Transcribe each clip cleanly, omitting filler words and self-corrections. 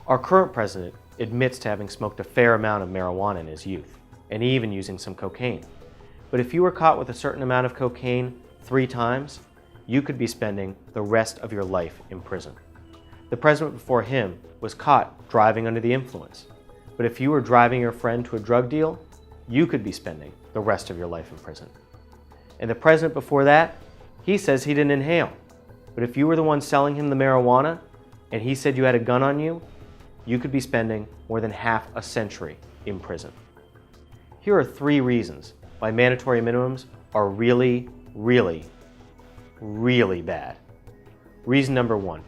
Our current president admits to having smoked a fair amount of marijuana in his youth, and even using some cocaine. But if you were caught with a certain amount of cocaine 3 times, you could be spending the rest of your life in prison. The president before him was caught driving under the influence. But if you were driving your friend to a drug deal, you could be spending the rest of your life in prison. And the president before that, he says he didn't inhale. But if you were the one selling him the marijuana and he said you had a gun on you, you could be spending more than half a century in prison. Here are 3 reasons why mandatory minimums are really bad. Reason number 1,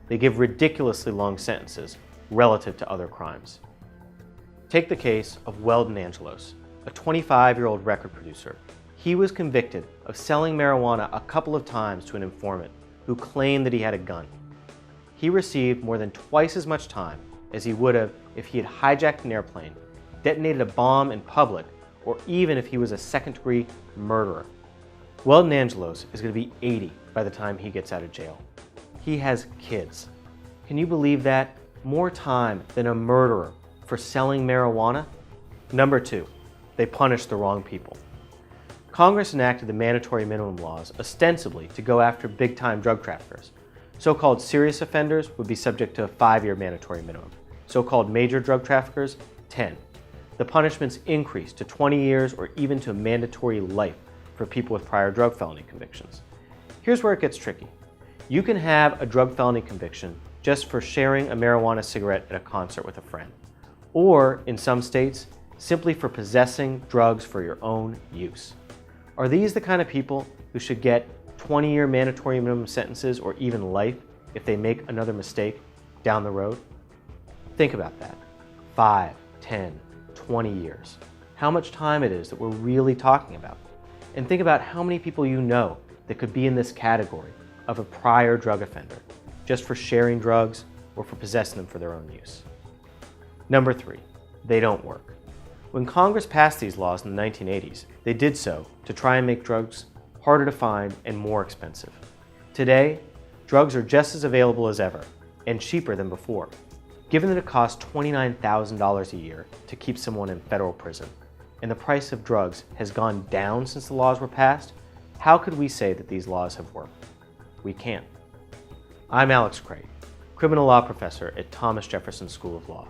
they give ridiculously long sentences relative to other crimes. Take the case of Weldon Angelos, a 25-year-old record producer. He was convicted of selling marijuana a couple of times to an informant who claimed that he had a gun. He received more than twice as much time as he would have if he had hijacked an airplane, detonated a bomb in public, or even if he was a second-degree murderer. Weldon Angelos is going to be 80 by the time he gets out of jail. He has kids. Can you believe that? More time than a murderer for selling marijuana? Number 2, they punish the wrong people. Congress enacted the mandatory minimum laws ostensibly to go after big-time drug traffickers. So-called serious offenders would be subject to a 5-year mandatory minimum. So-called major drug traffickers, 10. The punishments increased to 20 years or even to mandatory life for people with prior drug felony convictions. Here's where it gets tricky. You can have a drug felony conviction just for sharing a marijuana cigarette at a concert with a friend, or in some states, simply for possessing drugs for your own use. Are these the kind of people who should get 20-year mandatory minimum sentences or even life if they make another mistake down the road? Think about that. 5, 10, 20 years. How much time it is that we're really talking about. And think about how many people you know that could be in this category of a prior drug offender, just for sharing drugs or for possessing them for their own use. Number 3, they don't work. When Congress passed these laws in the 1980s, they did so to try and make drugs harder to find and more expensive. Today, drugs are just as available as ever and cheaper than before. Given that it costs $29,000 a year to keep someone in federal prison, and the price of drugs has gone down since the laws were passed, how could we say that these laws have worked? We can't. I'm Alex Craig, criminal law professor at Thomas Jefferson School of Law.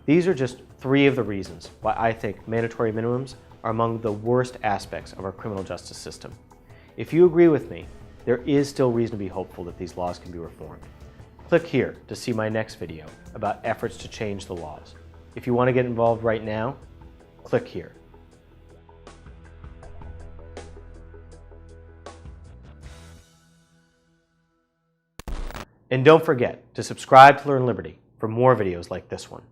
These are just 3 of the reasons why I think mandatory minimums are among the worst aspects of our criminal justice system. If you agree with me, there is still reason to be hopeful that these laws can be reformed. Click here to see my next video about efforts to change the laws. If you want to get involved right now, click here. And don't forget to subscribe to Learn Liberty for more videos like this one.